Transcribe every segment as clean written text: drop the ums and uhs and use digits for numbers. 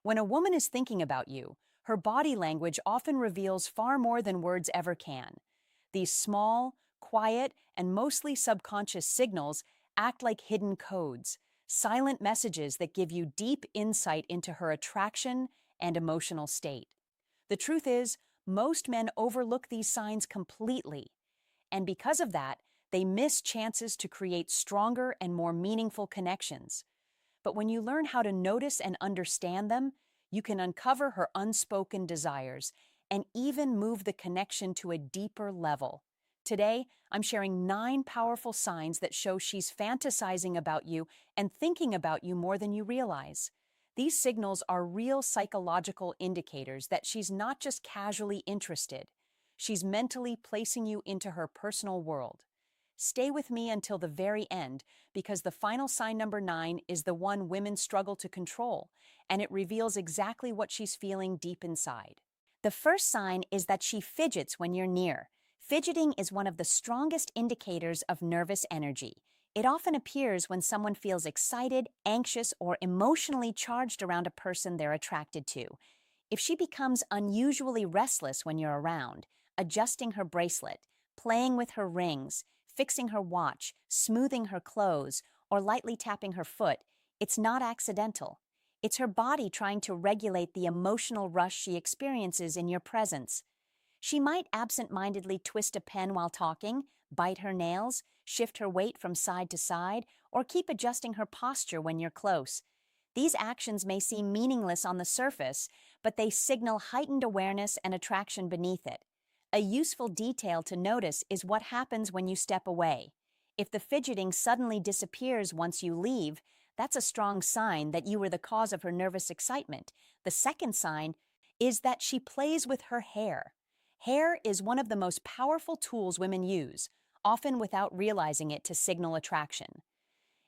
When a woman is thinking about you, her body language often reveals far more than words ever can. These small, quiet, and mostly subconscious signals act like hidden codes, silent messages that give you deep insight into her attraction and emotional state. The truth is, most men overlook these signs completely, and because of that, they miss chances to create stronger and more meaningful connections. But when you learn how to notice and understand them, you can uncover her unspoken desires and even move the connection to a deeper level. Today, I'm sharing 9 powerful signs that show she's fantasizing about you and thinking about you more than you realize. These signals are real psychological indicators that she's not just casually interested. She's mentally placing you into her personal world. Stay with me until the very end, because the final sign number 9 is the one women struggle to control, and it reveals exactly what she's feeling deep inside. The first sign is that she fidgets when you're near. Fidgeting is one of the strongest indicators of nervous energy. It often appears when someone feels excited, anxious, or emotionally charged around a person they're attracted to. If she becomes unusually restless when you're around, adjusting her bracelet, playing with her rings, fixing her watch, smoothing her clothes, or lightly tapping her foot, it's not accidental. It's her body trying to regulate the emotional rush she experiences in your presence. She might absent-mindedly twist a pen while talking, bite her nails, shift her weight from side to side, or keep adjusting her posture when you're close. These actions may seem meaningless on the surface, but they signal heightened awareness and attraction beneath it. A useful detail to notice is what happens when you step away. If the fidgeting suddenly disappears once you leave, that's a strong sign that you were the cause of her nervous excitement. The second sign is that she plays with her hair. Hair is one of the most powerful tools women use, often without realizing it to signal attraction.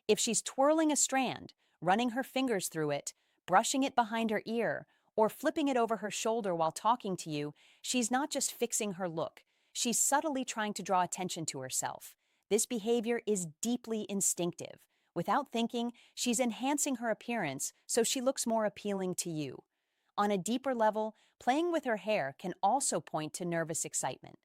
If she's twirling a strand, running her fingers through it, brushing it behind her ear, or flipping it over her shoulder while talking to you, she's not just fixing her look. She's subtly trying to draw attention to herself. This behavior is deeply instinctive. Without thinking, she's enhancing her appearance so she looks more appealing to you. On a deeper level, playing with her hair can also point to nervous excitement.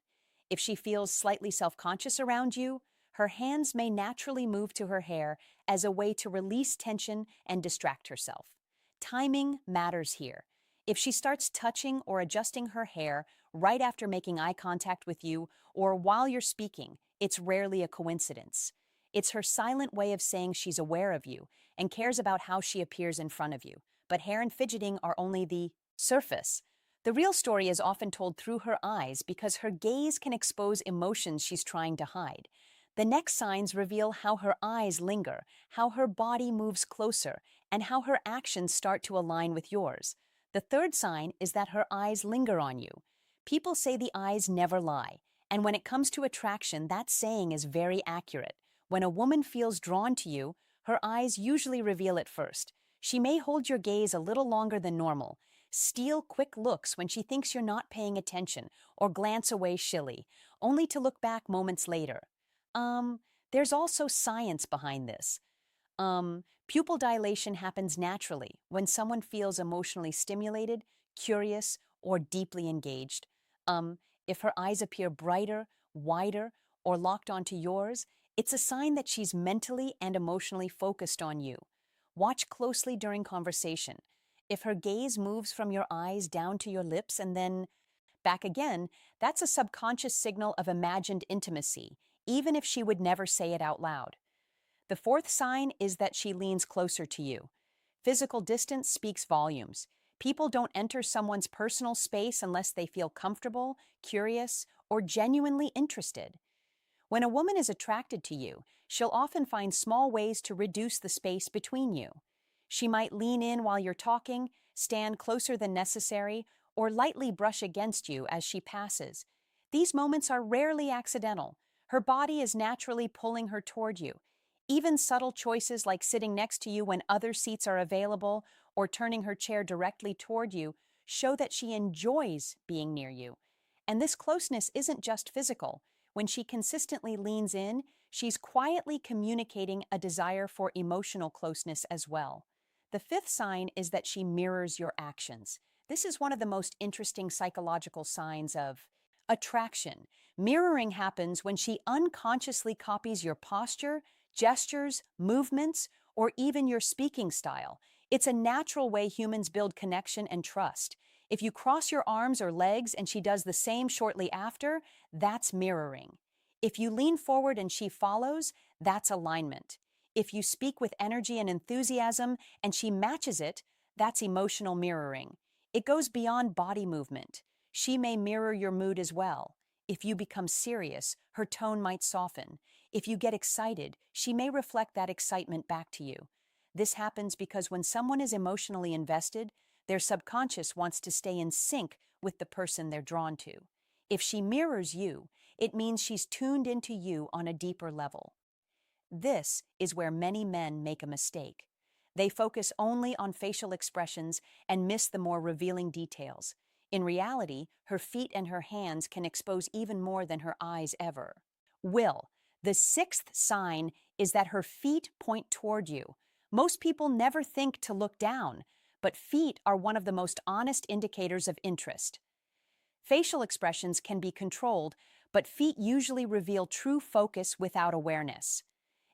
If she feels slightly self-conscious around you, her hands may naturally move to her hair as a way to release tension and distract herself. Timing matters here. If she starts touching or adjusting her hair right after making eye contact with you or while you're speaking, it's rarely a coincidence. It's her silent way of saying she's aware of you and cares about how she appears in front of you. But hair and fidgeting are only the surface. The real story is often told through her eyes because her gaze can expose emotions she's trying to hide. The next signs reveal how her eyes linger, how her body moves closer, and how her actions start to align with yours. The third sign is that her eyes linger on you. People say the eyes never lie, and when it comes to attraction, that saying is very accurate. When a woman feels drawn to you, her eyes usually reveal it first. She may hold your gaze a little longer than normal, steal quick looks when she thinks you're not paying attention, or glance away shily, only to look back moments later. There's also science behind this. Pupil dilation happens naturally when someone feels emotionally stimulated, curious, or deeply engaged. If her eyes appear brighter, wider, or locked onto yours, it's a sign that she's mentally and emotionally focused on you. Watch closely during conversation. If her gaze moves from your eyes down to your lips and then back again, that's a subconscious signal of imagined intimacy, even if she would never say it out loud. The fourth sign is that she leans closer to you. Physical distance speaks volumes. People don't enter someone's personal space unless they feel comfortable, curious, or genuinely interested. When a woman is attracted to you, she'll often find small ways to reduce the space between you. She might lean in while you're talking, stand closer than necessary, or lightly brush against you as she passes. These moments are rarely accidental. Her body is naturally pulling her toward you. Even subtle choices like sitting next to you when other seats are available or turning her chair directly toward you show that she enjoys being near you. And this closeness isn't just physical. When she consistently leans in, she's quietly communicating a desire for emotional closeness as well. The fifth sign is that she mirrors your actions. This is one of the most interesting psychological signs of attraction. Mirroring happens when she unconsciously copies your posture, gestures, movements, or even your speaking style. It's a natural way humans build connection and trust. If you cross your arms or legs and she does the same shortly after, that's mirroring. If you lean forward and she follows, that's alignment. If you speak with energy and enthusiasm and she matches it, that's emotional mirroring. It goes beyond body movement. She may mirror your mood as well. If you become serious, her tone might soften. If you get excited, she may reflect that excitement back to you. This happens because when someone is emotionally invested, their subconscious wants to stay in sync with the person they're drawn to. If she mirrors you, it means she's tuned into you on a deeper level. This is where many men make a mistake. They focus only on facial expressions and miss the more revealing details. In reality, her feet and her hands can expose even more than her eyes ever will. The sixth sign is that her feet point toward you. Most people never think to look down, but feet are one of the most honest indicators of interest. Facial expressions can be controlled, but feet usually reveal true focus without awareness.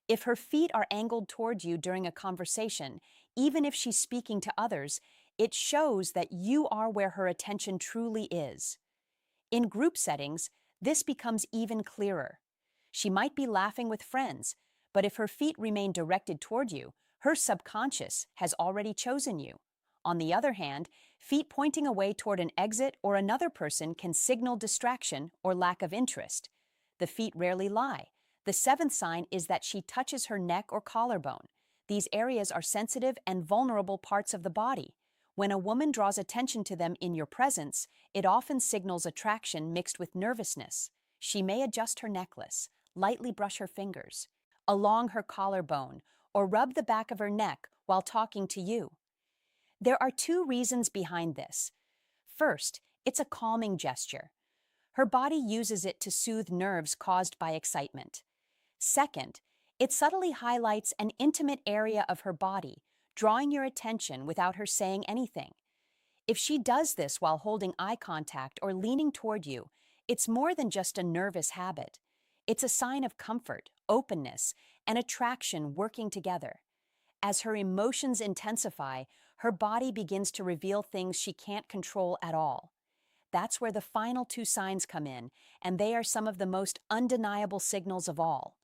If her feet are angled toward you during a conversation, even if she's speaking to others, it shows that you are where her attention truly is. In group settings, this becomes even clearer. She might be laughing with friends, but if her feet remain directed toward you, her subconscious has already chosen you. On the other hand, feet pointing away toward an exit or another person can signal distraction or lack of interest. The feet rarely lie. The seventh sign is that she touches her neck or collarbone. These areas are sensitive and vulnerable parts of the body. When a woman draws attention to them in your presence, it often signals attraction mixed with nervousness. She may adjust her necklace, lightly brush her fingers along her collarbone, or rub the back of her neck while talking to you. There are two reasons behind this. First, it's a calming gesture. Her body uses it to soothe nerves caused by excitement. Second, it subtly highlights an intimate area of her body, drawing your attention without her saying anything. If she does this while holding eye contact or leaning toward you, it's more than just a nervous habit. It's a sign of comfort, openness, and attraction working together. As her emotions intensify, her body begins to reveal things she can't control at all. That's where the final two signs come in, and they are some of the most undeniable signals of all.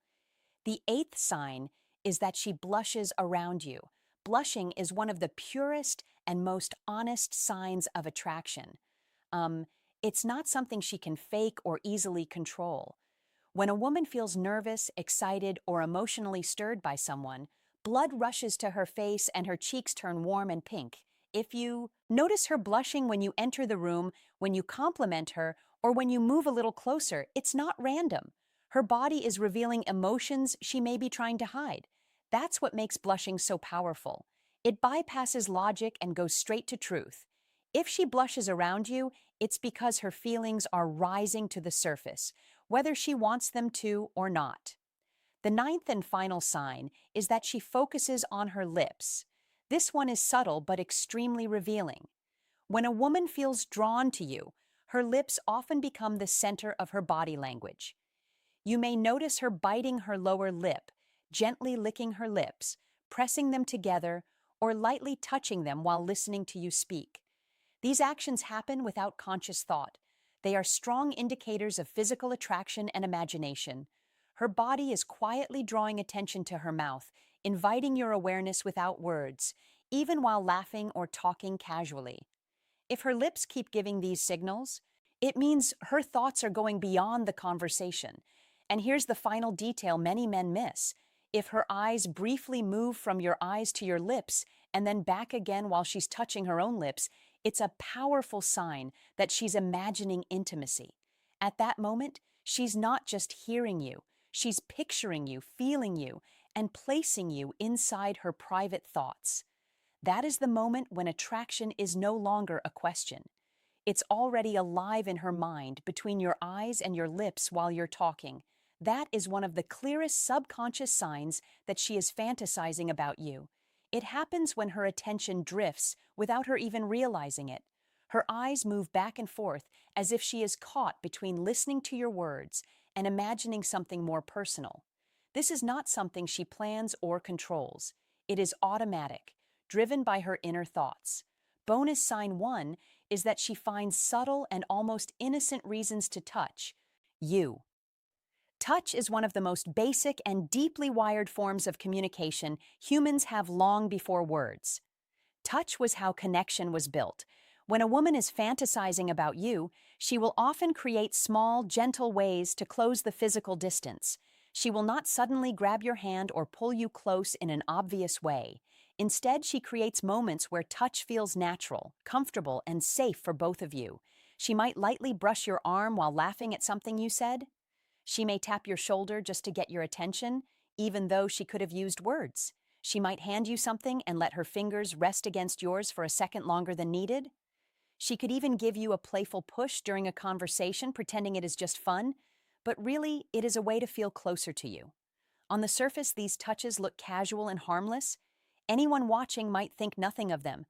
The eighth sign is that she blushes around you. Blushing is one of the purest and most honest signs of attraction. It's not something she can fake or easily control. When a woman feels nervous, excited, or emotionally stirred by someone, blood rushes to her face and her cheeks turn warm and pink. If you notice her blushing when you enter the room, when you compliment her, or when you move a little closer, it's not random. Her body is revealing emotions she may be trying to hide. That's what makes blushing so powerful. It bypasses logic and goes straight to truth. If she blushes around you, it's because her feelings are rising to the surface, whether she wants them to or not. The ninth and final sign is that she focuses on her lips. This one is subtle but extremely revealing. When a woman feels drawn to you, her lips often become the center of her body language. You may notice her biting her lower lip, gently licking her lips, pressing them together, or lightly touching them while listening to you speak. These actions happen without conscious thought. They are strong indicators of physical attraction and imagination. Her body is quietly drawing attention to her mouth, inviting your awareness without words, even while laughing or talking casually. If her lips keep giving these signals, it means her thoughts are going beyond the conversation. And here's the final detail many men miss. If her eyes briefly move from your eyes to your lips and then back again while she's touching her own lips, it's a powerful sign that she's imagining intimacy. At that moment, she's not just hearing you, she's picturing you, feeling you, and placing you inside her private thoughts. That is the moment when attraction is no longer a question. It's already alive in her mind between your eyes and your lips while you're talking. That is one of the clearest subconscious signs that she is fantasizing about you. It happens when her attention drifts without her even realizing it. Her eyes move back and forth as if she is caught between listening to your words and imagining something more personal. This is not something she plans or controls. It is automatic, driven by her inner thoughts. Bonus sign 1 is that she finds subtle and almost innocent reasons to touch you. Touch is one of the most basic and deeply wired forms of communication humans have long before words. Touch was how connection was built. When a woman is fantasizing about you, she will often create small, gentle ways to close the physical distance. She will not suddenly grab your hand or pull you close in an obvious way. Instead, she creates moments where touch feels natural, comfortable, and safe for both of you. She might lightly brush your arm while laughing at something you said. She may tap your shoulder just to get your attention, even though she could have used words. She might hand you something and let her fingers rest against yours for a second longer than needed. She could even give you a playful push during a conversation, pretending it is just fun, but really, it is a way to feel closer to you. On the surface, these touches look casual and harmless. Anyone watching might think nothing of them,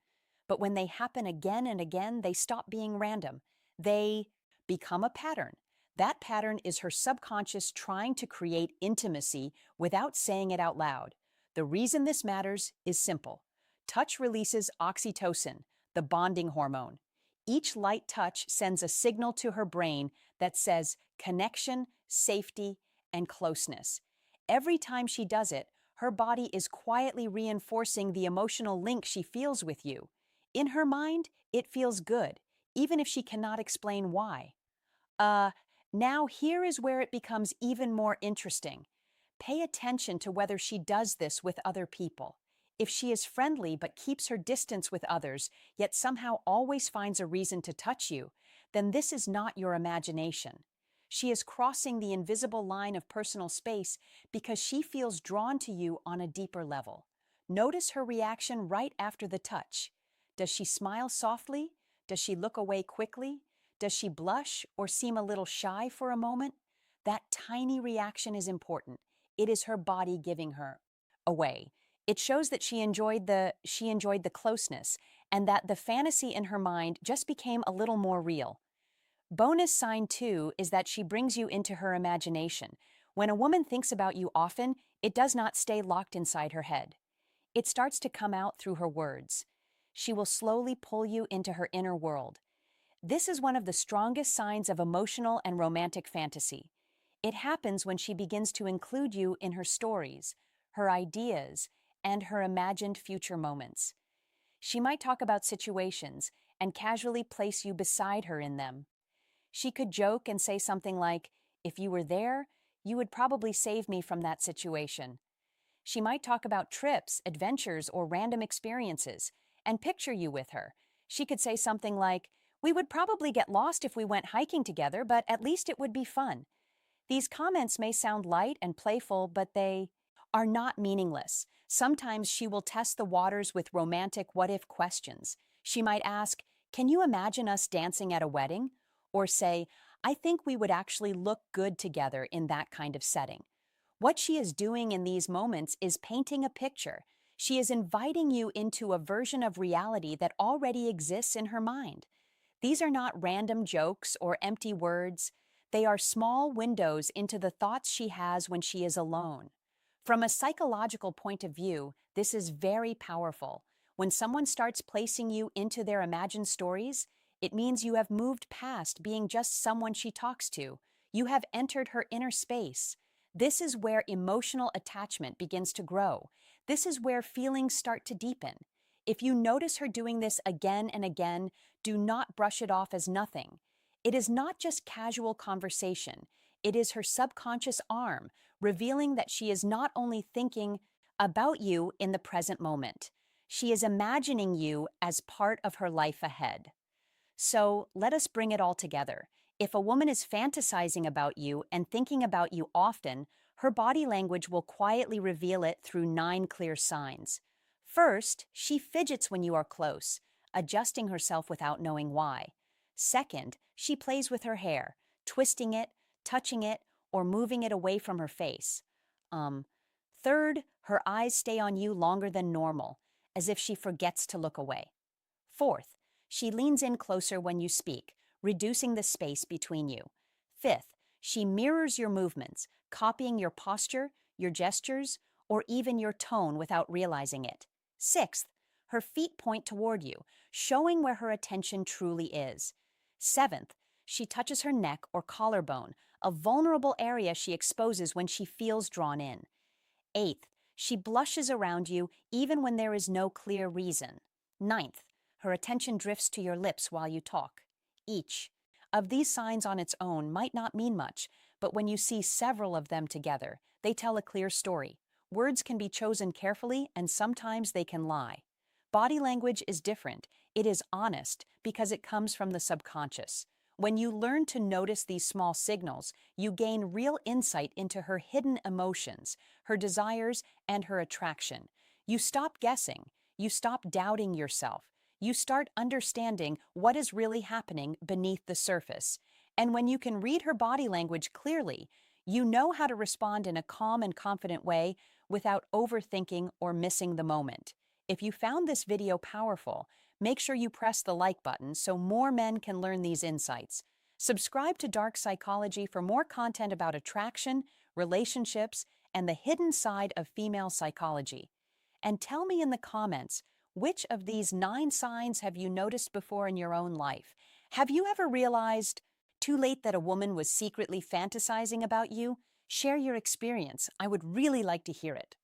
but when they happen again and again, they stop being random. They become a pattern. That pattern is her subconscious trying to create intimacy without saying it out loud. The reason this matters is simple. Touch releases oxytocin, the bonding hormone. Each light touch sends a signal to her brain that says connection, safety, and closeness. Every time she does it, her body is quietly reinforcing the emotional link she feels with you. In her mind, it feels good, even if she cannot explain why. Uh, Now here is where it becomes even more interesting. Pay attention to whether she does this with other people. If she is friendly but keeps her distance with others, yet somehow always finds a reason to touch you, then this is not your imagination. She is crossing the invisible line of personal space because she feels drawn to you on a deeper level. Notice her reaction right after the touch. Does she smile softly? Does she look away quickly? Does she blush or seem a little shy for a moment? That tiny reaction is important. It is her body giving her away. It shows that she enjoyed the closeness and that the fantasy in her mind just became a little more real. Bonus sign 2 is that she brings you into her imagination. When a woman thinks about you often, it does not stay locked inside her head. It starts to come out through her words. She will slowly pull you into her inner world. This is one of the strongest signs of emotional and romantic fantasy. It happens when she begins to include you in her stories, her ideas, and her imagined future moments. She might talk about situations and casually place you beside her in them. She could joke and say something like, "If you were there, you would probably save me from that situation." She might talk about trips, adventures, or random experiences and picture you with her. She could say something like, "We would probably get lost if we went hiking together, but at least it would be fun." These comments may sound light and playful, but they are not meaningless. Sometimes she will test the waters with romantic what-if questions. She might ask, "Can you imagine us dancing at a wedding?" Or say, "I think we would actually look good together in that kind of setting." What she is doing in these moments is painting a picture. She is inviting you into a version of reality that already exists in her mind. These are not random jokes or empty words. They are small windows into the thoughts she has when she is alone. From a psychological point of view, this is very powerful. When someone starts placing you into their imagined stories, it means you have moved past being just someone she talks to. You have entered her inner space. This is where emotional attachment begins to grow. This is where feelings start to deepen. If you notice her doing this again and again, do not brush it off as nothing. It is not just casual conversation. It is her subconscious arm, revealing that she is not only thinking about you in the present moment, she is imagining you as part of her life ahead. So let us bring it all together. If a woman is fantasizing about you and thinking about you often, her body language will quietly reveal it through 9 clear signs. First, she fidgets when you are close, adjusting herself without knowing why. Second, she plays with her hair, twisting it, touching it, or moving it away from her face. Um, Third, her eyes stay on you longer than normal. as if she forgets to look away. Fourth, she leans in closer when you speak, reducing the space between you. Fifth, she mirrors your movements, copying your posture, your gestures, or even your tone without realizing it. Sixth, her feet point toward you, showing where her attention truly is. Seventh, she touches her neck or collarbone, a vulnerable area she exposes when she feels drawn in. Eighth, she blushes around you even when there is no clear reason. Ninth, her attention drifts to your lips while you talk. Each of these signs on its own might not mean much, but when you see several of them together, they tell a clear story. Words can be chosen carefully, and sometimes they can lie. Body language is different. It is honest because it comes from the subconscious. When you learn to notice these small signals, you gain real insight into her hidden emotions, her desires, and her attraction. You stop guessing. You stop doubting yourself. You start understanding what is really happening beneath the surface. And when you can read her body language clearly, you know how to respond in a calm and confident way without overthinking or missing the moment. If you found this video powerful, make sure you press the like button so more men can learn these insights. Subscribe to Dark Psychology for more content about attraction, relationships, and the hidden side of female psychology. And tell me in the comments, which of these 9 signs have you noticed before in your own life? Have you ever realized too late that a woman was secretly fantasizing about you? Share your experience. I would really like to hear it.